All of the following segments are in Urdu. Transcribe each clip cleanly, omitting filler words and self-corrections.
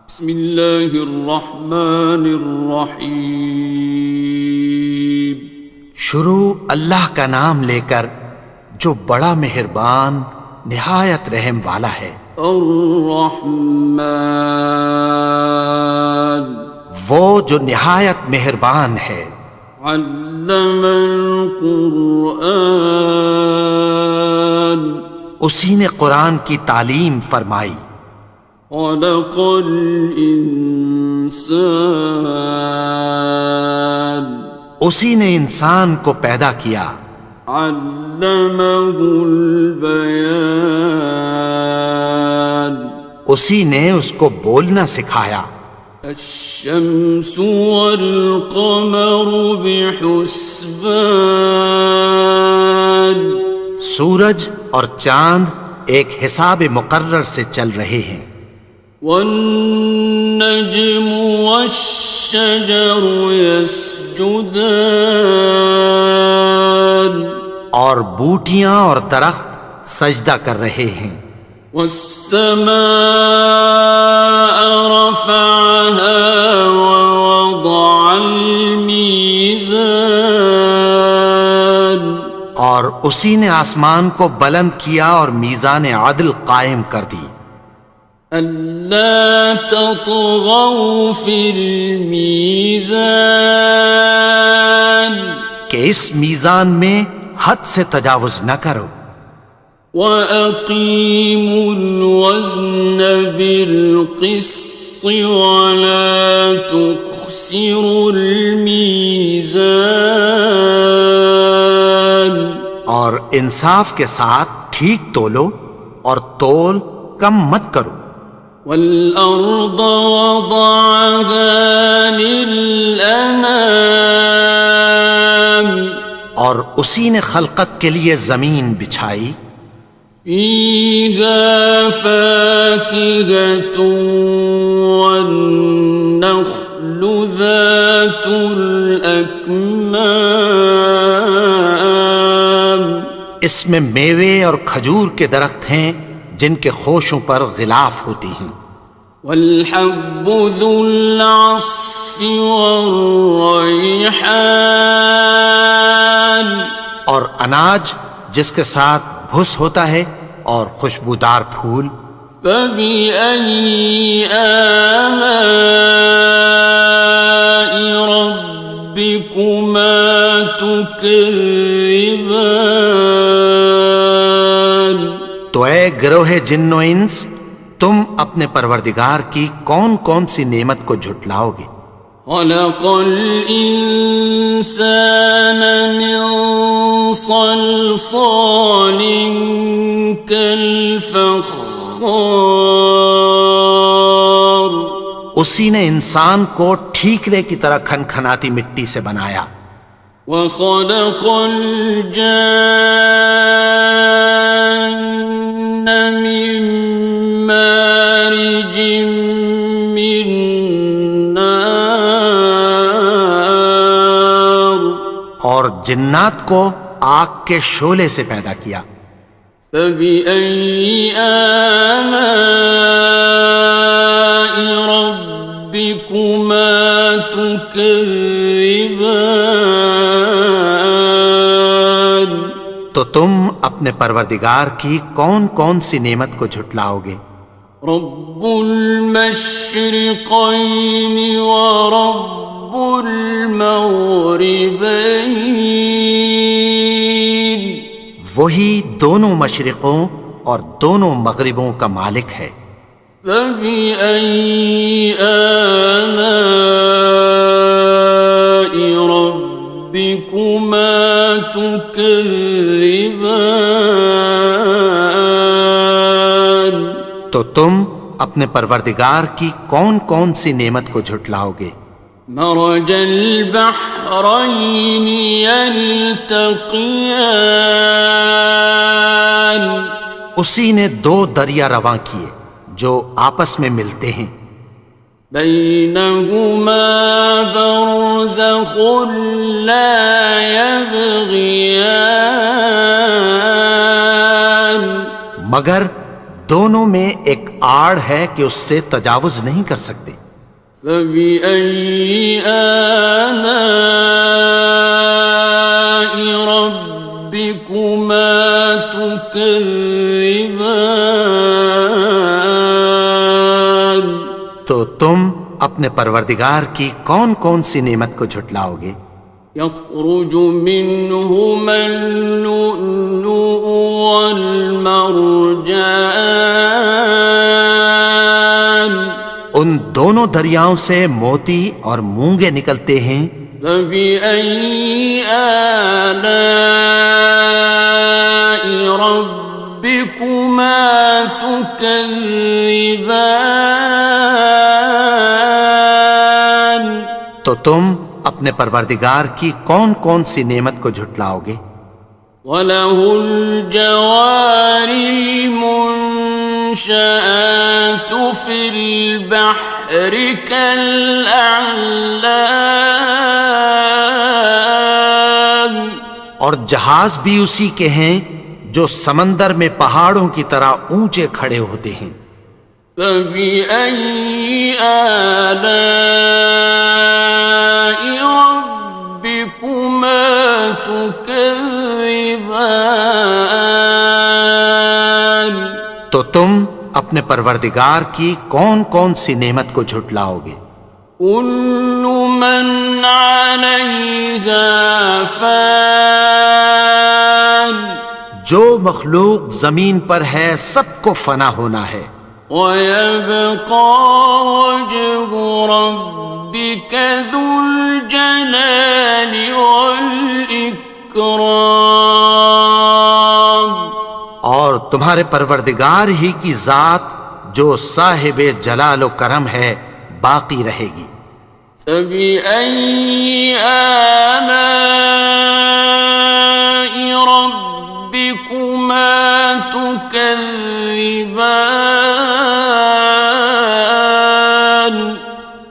بسم اللہ الرحمن الرحیم۔ شروع اللہ کا نام لے کر جو بڑا مہربان نہایت رحم والا ہے۔ الرحمن، وہ جو نہایت مہربان ہے۔ علم القرآن، اسی نے قرآن کی تعلیم فرمائی۔ خلق الانسان، اسی نے انسان کو پیدا کیا۔ علمہ البیان، اسی نے اس کو بولنا سکھایا۔ الشمس والقمر بحسبان، سورج اور چاند ایک حساب مقرر سے چل رہے ہیں۔ والنجم والشجر يسجدان، اور بوٹیاں اور درخت سجدہ کر رہے ہیں۔ والسماء رفعها ووضع الميزان، اور اسی نے آسمان کو بلند کیا اور میزان عدل قائم کر دی۔ ألا تطغوا في الميزان، کہ اس میزان میں حد سے تجاوز نہ کرو۔ وَأَقِيمُوا الْوَزْنَ بِالْقِسْطِ وَلَا تُخْسِرُوا الْمِيزَانَ، اور انصاف کے ساتھ ٹھیک تولو اور تول کم مت کرو۔ وَالْأَرْضَ وَضَعَهَا لِلْأَنَامِ، اور اسی نے خلقت کے لیے زمین بچھائی۔ فِيهَا فَاكِهَةٌ وَالنَّخْلُ ذَاتُ الْأَكْمَامِ، اس میں میوے اور کھجور کے درخت ہیں جن کے خوشوں پر غلاف ہوتی ہیں۔ وَالْحَبُّ ذُو الْعَصْفِ وَالرَّيْحَانِ، اور اناج جس کے ساتھ بھس ہوتا ہے اور خوشبودار پھول۔ فَبِأَيِّ آلَاءِ رَبِّكُمَا تُكَذِّبَانِ، تو اے گروہ جن و انس، تم اپنے پروردگار کی کون کون سی نعمت کو جھٹلاؤ گے؟ خَلَقَ الْإِنسَانَ مِنْ صَلْصَالٍ كَالْفَخَّارِ، اسی نے انسان کو ٹھیکرے کی طرح کھنکھناتی مٹی سے بنایا۔ وَخَلَقَ الْجَانَّ مِن مَّارِجٍ مِّن نَّارٍ، اور جنات کو آگ کے شعلے سے پیدا کیا۔ فَبِأَيِّ آلَاءِ رَبِّكُمَا تُكَذِّبَانِ، تو تم اپنے پروردگار کی کون کون سی نعمت کو جھٹلاؤ گے؟ رب المشرقین ورب المغربین، وہی دونوں مشرقوں اور دونوں مغربوں کا مالک ہے۔ فَبِأَيِّ آلَاءِ رَبِّكُمَا تُكَذِّبَانِ، تو تم اپنے پروردگار کی کون کون سی نعمت کو جھٹلاؤ گے؟ مرج البحرین یلتقیان، اسی نے دو دریا رواں کیے جو آپس میں ملتے ہیں۔ بینہما برزخ لا یبغیان، مگر دونوں میں ایک آڑ ہے کہ اس سے تجاوز نہیں کر سکتے۔ فبأي آلاء ربكما تكذبان؟ تو تم اپنے پروردگار کی کون کون سی نعمت کو جھٹلاؤ گے؟ يخرج منهما اللؤلؤ والمرجان ان دونوں دریاؤں سے موتی اور مونگے نکلتے ہیں۔ فبأي آلاء ربكما تكذبان؟ تو تم اپنے پروردگار کی کون کون سی نعمت کو جھٹلاؤ گے؟ وَلَهُ الْجَوَارِ الْمُنشَآتُ فِي الْبَحْرِ كَالْأَعْلَامِ، اور جہاز بھی اسی کے ہیں جو سمندر میں پہاڑوں کی طرح اونچے کھڑے ہوتے ہیں۔ فَبِأَيِّ آلَاءِ رَبِّكُمَا تُكَذِّبَانِ؟ تو تم اپنے پروردگار کی کون کون سی نعمت کو جھٹلاؤ گے؟ كُلُّ مَنْ عَلَيْهَا فَانٍ، جو مخلوق زمین پر ہے سب کو فنا ہونا ہے۔ وَيَبْقَى وَجْهُ رَبِّكَ ذُو الْجَلَالِ وَالْإِكْرَامِ، اور تمہارے پروردگار ہی کی ذات جو صاحب جلال و کرم ہے باقی رہے گی۔ فَبِأَيِّ آلَاءِ رَبِّكُمَا تُكَذِّبَانِ؟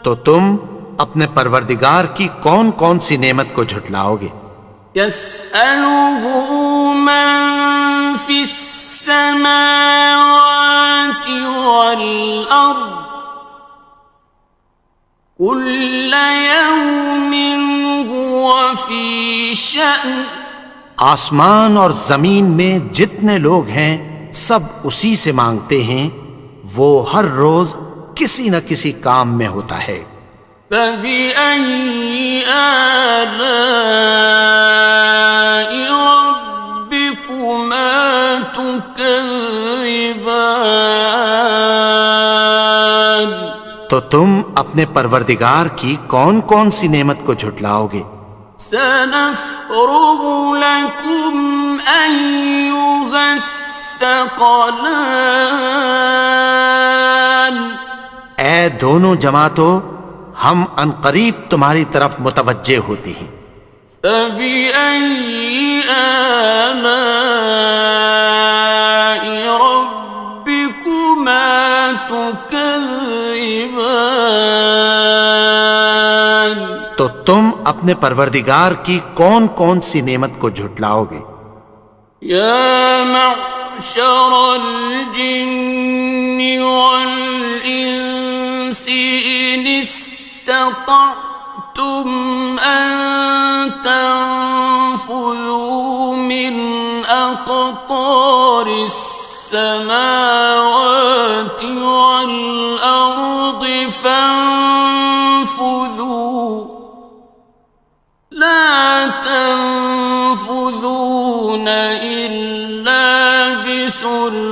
تو تم اپنے پروردگار کی کون کون سی نعمت کو جھٹلاؤ گے؟ يَسْأَلُهُ مَن فِي السَّمَاوَاتِ وَالْأَرْضِ كُلَّ يَوْمٍ هُوَ فِي شَأْنٍ، آسمان اور زمین میں جتنے لوگ ہیں سب اسی سے مانگتے ہیں، وہ ہر روز کسی نہ کسی کام میں ہوتا ہے۔ فَبِأَيِّ آلَاءِ رَبِّكُمَا تُكَذِّبَانِ؟ تو تم اپنے پروردگار کی کون کون سی نعمت کو جھٹلاؤ گے؟ سَنَفْرُغُ لَكُمْ أَيُّهَ الثَّقَلَانِ، اے دونوں جماعتوں، ہم عنقریب تمہاری طرف متوجہ ہوتے ہیں۔ فَبِأَيِّ آلَاءِ رَبِّكُمَا تُكَذِّبَانِ؟ تو تم اپنے پروردگار کی کون کون سی نعمت کو جھٹلاؤ گے؟ يَا مَعْشَرَ الْجِنِّ وَالْإِنسِ إِنِ اسْتَطَعْتُمْ أَن تَنفُذُوا مِنْ أَقْطَارِ السَّمَاوَاتِ وَالْأَرْضِ فَانفُذُوا لَا تَنفُذُونَ إِلَّا بِسُلْطَانٍ۔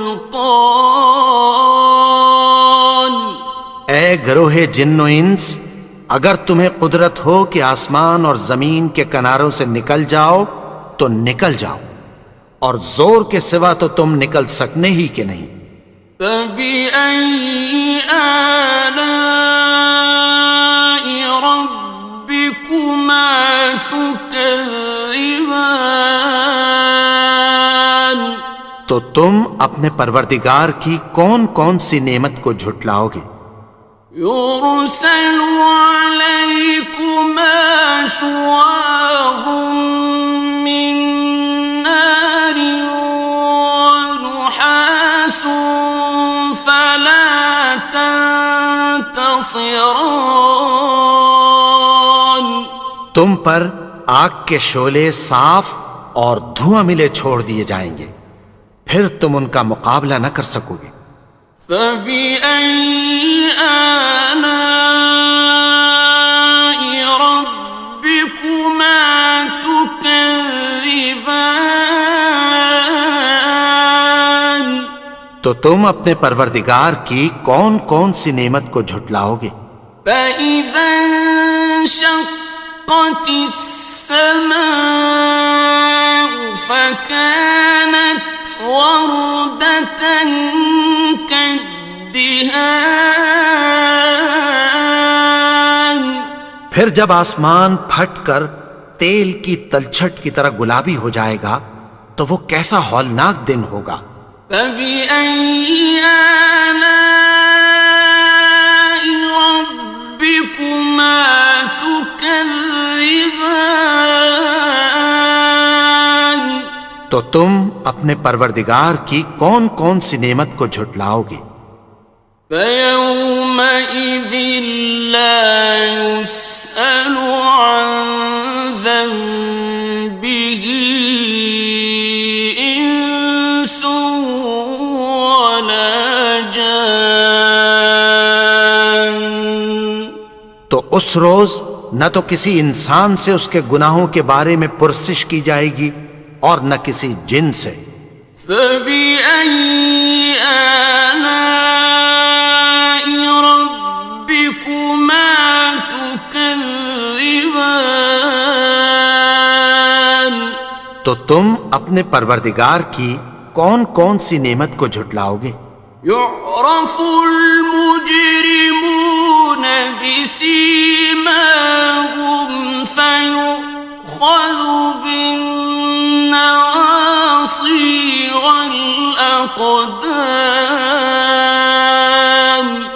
اے گروہ جن و انس، اگر تمہیں قدرت ہو کہ آسمان اور زمین کے کناروں سے نکل جاؤ تو نکل جاؤ، اور زور کے سوا تو تم نکل سکنے ہی کہ نہیں۔ فَبِأَيِّ آلَاءِ رَبِّكُمَا تُكَذِّبَانِ؟ تو تم اپنے پروردگار کی کون کون سی نعمت کو جھٹلاؤ گے؟ يُرْسَلُ عَلَيْكُمَا شُوَاظٌ مِّن نَّارٍ وَنُحَاسٌ فَلَا خاسران. تم پر آگ کے شعلے صاف اور دھواں ملے چھوڑ دیے جائیں گے، پھر تم ان کا مقابلہ نہ کر سکو گے۔ فَبِأَيِّ آلَاءِ رَبِّكُمَا تُكَذِّبَانِ. تو تم اپنے پروردگار کی کون کون سی نعمت کو جھٹلاؤ گے؟ فَإِذَا انشَقَّتِ السَّمَاءُ فَكَانَتْ وَرْدَةً كَالدِّهَانِ. پھر جب آسمان پھٹ کر تیل کی تلچھٹ کی طرح گلابی ہو جائے گا تو وہ کیسا ہولناک دن ہوگا۔ فَبِأَيِّ آلَاءِ رَبِّكُمَا تُكَذِّبَانِ. تو تم اپنے پروردگار کی کون کون سی نعمت کو جھٹلاؤ گے؟ فَيَوْمَئِذٍ لَا يُسْأَلُ عَنْ ذَنبِهِ إِنسٌ وَلَا جَانٌ. تو اس روز نہ تو کسی انسان سے اس کے گناہوں کے بارے میں پرسش کی جائے گی اور نہ کسی جن سے۔ فَبِأَيِّ آلَاءِ رَبِّكُمَا تُكَذِّبَانِ. تو تم اپنے پروردگار کی کون کون سی نعمت کو جھٹلاؤ گے؟ يُعْرَفُ الْمُجْرِمُونَ بِسِيمَاهُمْ فَيُؤْخَذُ بِالنَّوَاصِي وَالْأَقْدَامِ.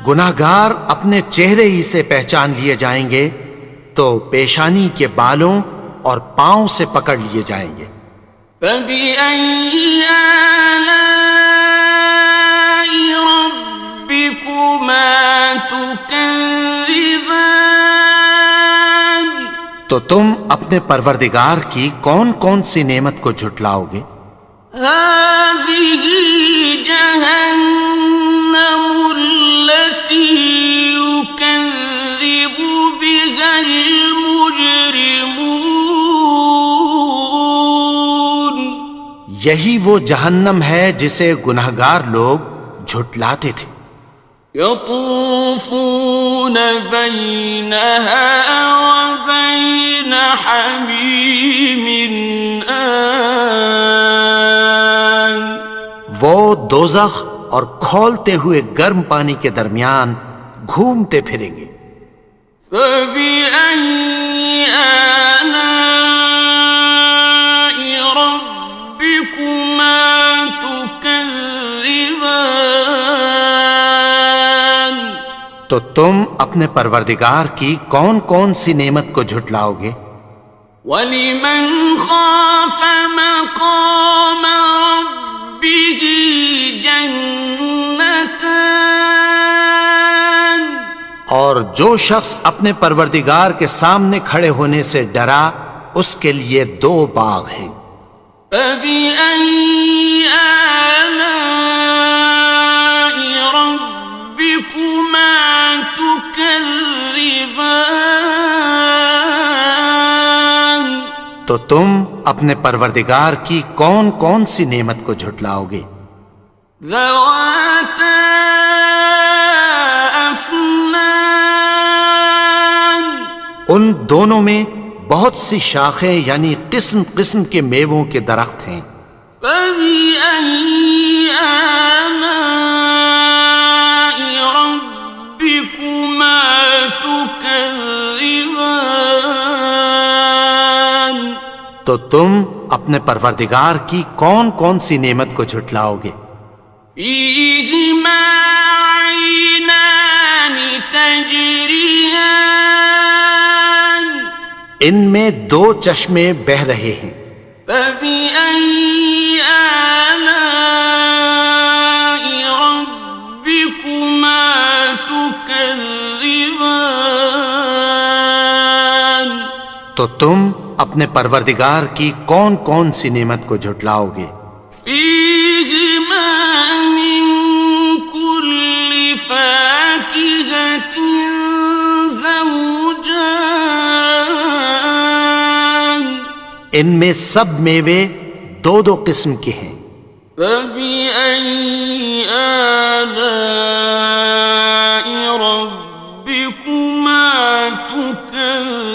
گناہگار اپنے چہرے ہی سے پہچان لیے جائیں گے تو پیشانی کے بالوں اور پاؤں سے پکڑ لیے جائیں گے۔ فَبِأَيِّ آلَاءِ رَبِّكُمَا تُكَذِّبَانِ. تو تم اپنے پروردگار کی کون کون سی نعمت کو جھٹلاؤ گے؟ هَٰذِهِ جَهَنَّمُ الَّتِي يُكَذِّبُ بِهَا الْمُجْرِمُونَ. یہی وہ جہنم ہے جسے گناہگار لوگ جھٹلاتے تھے۔ يَطُوفُونَ بَيْنَهَا وَبَيْنَ حَمِيمٍ آنٍ. وہ دوزخ اور کھولتے ہوئے گرم پانی کے درمیان گھومتے پھریں گے۔ فَبِأَيِّ آلَاءِ رَبِّكُمَا تُكَذِّبَانِ. تو تم اپنے پروردگار کی کون کون سی نعمت کو جھٹلاؤ گے؟ وَلِمَنْ خَافَ مَقَامَ رَبِّهِ جَنَّتَانِ. اور جو شخص اپنے پروردگار کے سامنے کھڑے ہونے سے ڈرا اس کے لیے دو باغ ہیں۔ فَبِأَيِّ آلَاءِ رَبِّكُمَا تُكَذِّبَانِ. تو تم اپنے پروردگار کی کون کون سی نعمت کو جھٹلاؤ گے؟ ذَوَاتَا أَفْنَانٍ. ان دونوں میں بہت سی شاخیں یعنی قسم قسم کے میووں کے درخت ہیں۔ فَبِأَيِّ آلَاءِ رَبِّكُمَا تُكَذِّبَانِ. تو تم اپنے پروردگار کی کون کون سی نعمت کو جھٹلاؤ گے؟ فِيهِمَا عَيْنَانِ تَجْرِيَانِ. ان میں دو چشمے بہہ رہے ہیں۔ فَبِأَيِّ آلَاءِ رَبِّكُمَا تُكَذِّبَانِ. تو تم اپنے پروردگار کی کون کون سی نعمت کو جھٹلاؤ گے؟ فيهما من كل فاكهة زوجان ان میں سب میوے دو دو قسم کے ہیں۔ فبأي آلاء ربكما تكذبان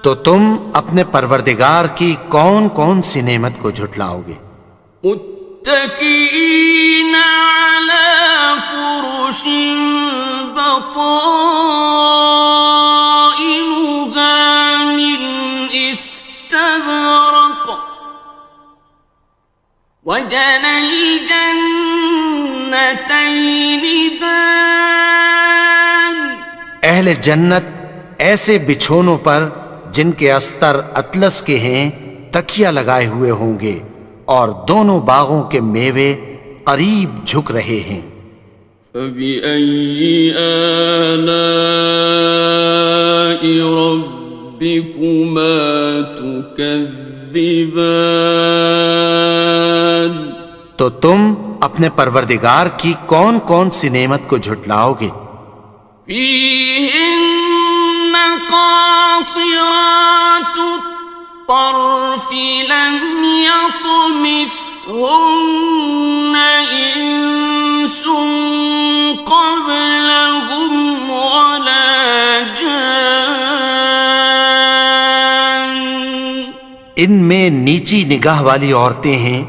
تو تم اپنے پروردگار کی کون کون سی نعمت کو جھٹلاؤ گے؟ متكئين على فرش بطائنها من استبرق وجنى الجنتين دان اہل جنت ایسے بچھونوں پر جن کے استر اطلس کے ہیں تکیہ لگائے ہوئے ہوں گے، اور دونوں باغوں کے میوے قریب جھک رہے ہیں۔ فبأي آلاء ربكما تكذبان تو تم اپنے پروردگار کی کون کون سی نعمت کو جھٹلاؤ گے؟ فيهن قاصرات الطرف لم يطمثهن إنس قبلهم ولا جان ان میں نیچی نگاہ والی عورتیں ہیں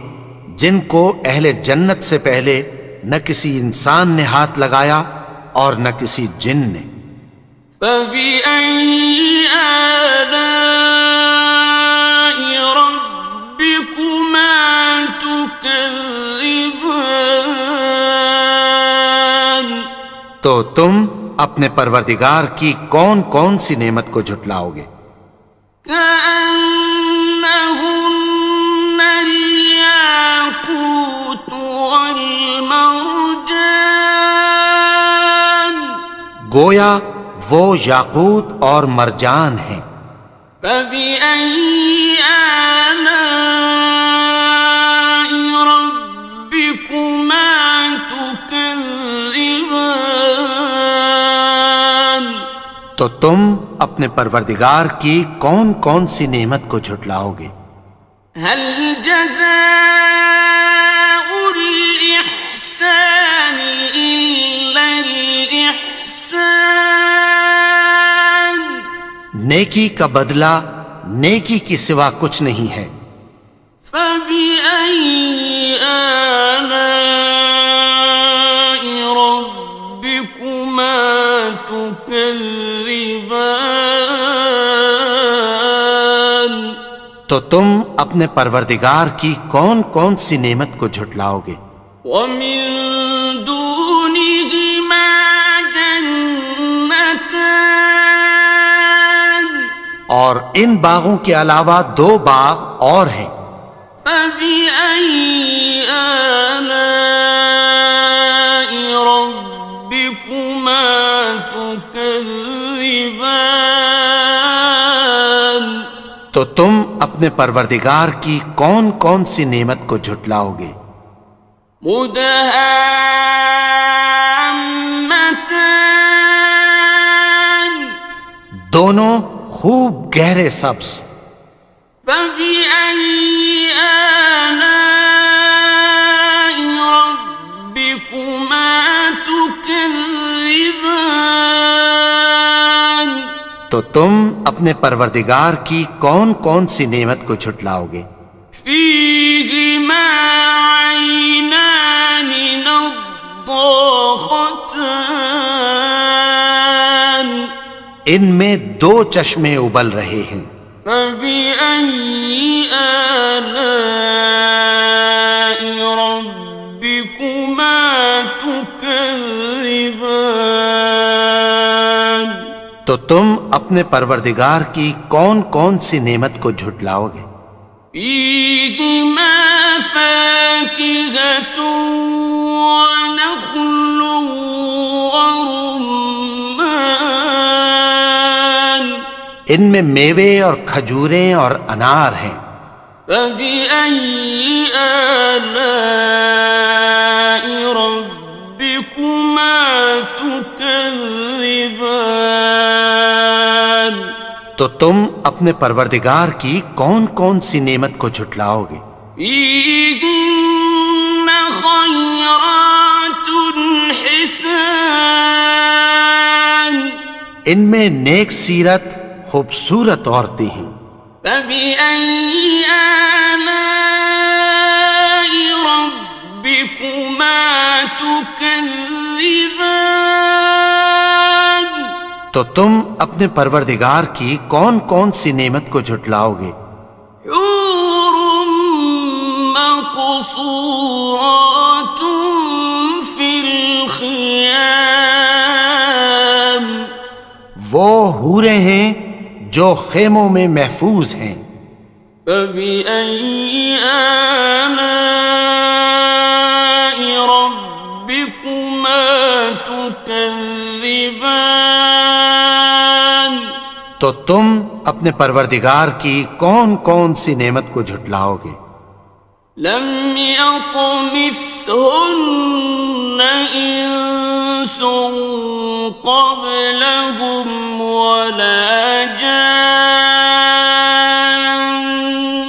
جن کو اہل جنت سے پہلے نہ کسی انسان نے ہاتھ لگایا اور نہ کسی جن نے۔ فبأي آلاء ربكما تكذبان تو تم اپنے پروردگار کی کون کون سی نعمت کو جھٹلاؤ گے؟ كأنهن الياقوت والمرجان گویا وہ یاقوت اور مرجان ہیں۔ فبأي آلاء ربكما تكذبان تو تم اپنے پروردگار کی کون کون سی نعمت کو جھٹلاؤ گے؟ هل جزاء الإحسان إلا الإحسان نیکی کا بدلہ نیکی کی سوا کچھ نہیں ہے۔ فبأي آلاء ربكما تكذبان تو تم اپنے پروردگار کی کون کون سی نعمت کو جھٹلاؤ گے؟ ومن دونهما جنتان اور ان باغوں کے علاوہ دو باغ اور ہیں۔ فبأي آلاء ربكما تكذبان تو تم اپنے پروردگار کی کون کون سی نعمت کو جھٹلاؤ گے؟ مدهامتان دونوں خوب گہرے سبز۔ فبأي آلاء ربكما تكذبان تو تم اپنے پروردگار کی کون کون سی نعمت کو جھٹلاؤ گے؟ فيهما عينان نضاختان ان میں دو چشمے ابل رہے ہیں۔ فبأي آلاء ربكما تكذبان تو تم اپنے پروردگار کی کون کون سی نعمت کو جھٹلاؤ گے؟ فيهما فاكهة ونخل ورمان ان میں میوے اور کھجوریں اور انار ہیں۔ فبأي آلاء ربكما تكذبان؟ تو تم اپنے پروردگار کی کون کون سی نعمت کو جھٹلاؤ گے؟ فيهن خيرات حسان، ان میں نیک سیرت خوبصورت عورتیں ہیں۔ فبأي آلاء ربكما تكذبان؟ تو تم اپنے پروردگار کی کون کون سی نعمت کو جھٹلاؤ گے؟ حور مقصورات في الخيام، وہ حوریں ہیں جو خیموں میں محفوظ ہیں۔ فبأي آلاء ربكما تكذبان؟ تو تم اپنے پروردگار کی کون کون سی نعمت کو جھٹلاؤ گے؟ لم يطمثهن إنس قبلهم ولا جان،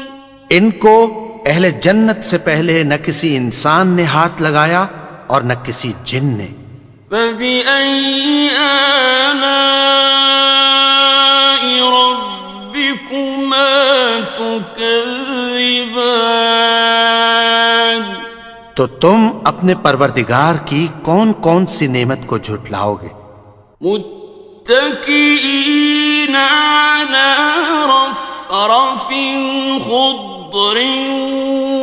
ان کو اہل جنت سے پہلے نہ کسی انسان نے ہاتھ لگایا اور نہ کسی جن نے۔ فبأي آلاء ربكما تكذبان؟ تو تم اپنے پروردگار کی کون کون سی نعمت کو جھٹلاؤ گے؟ متكئين على رفرف خضر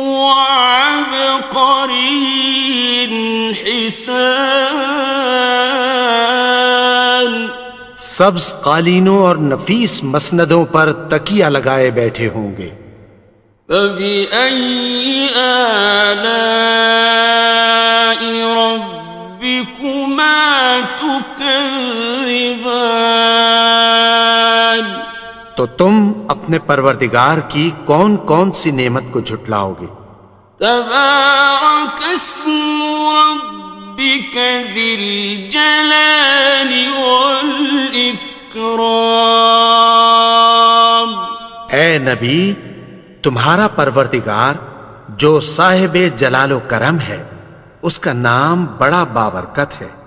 وعبقري حسان، سبز قالینوں اور نفیس مسندوں پر تکیہ لگائے بیٹھے ہوں گے۔ فبأي آلاء ربكما تكذبان؟ تو تم اپنے پروردگار کی کون کون سی نعمت کو جھٹلاؤ گے؟ تبارك اسم ربك ذي الجلال والإكرام۔ اے نبی، تمہارا پروردگار جو صاحب جلال و کرم ہے، اس کا نام بڑا بابرکت ہے۔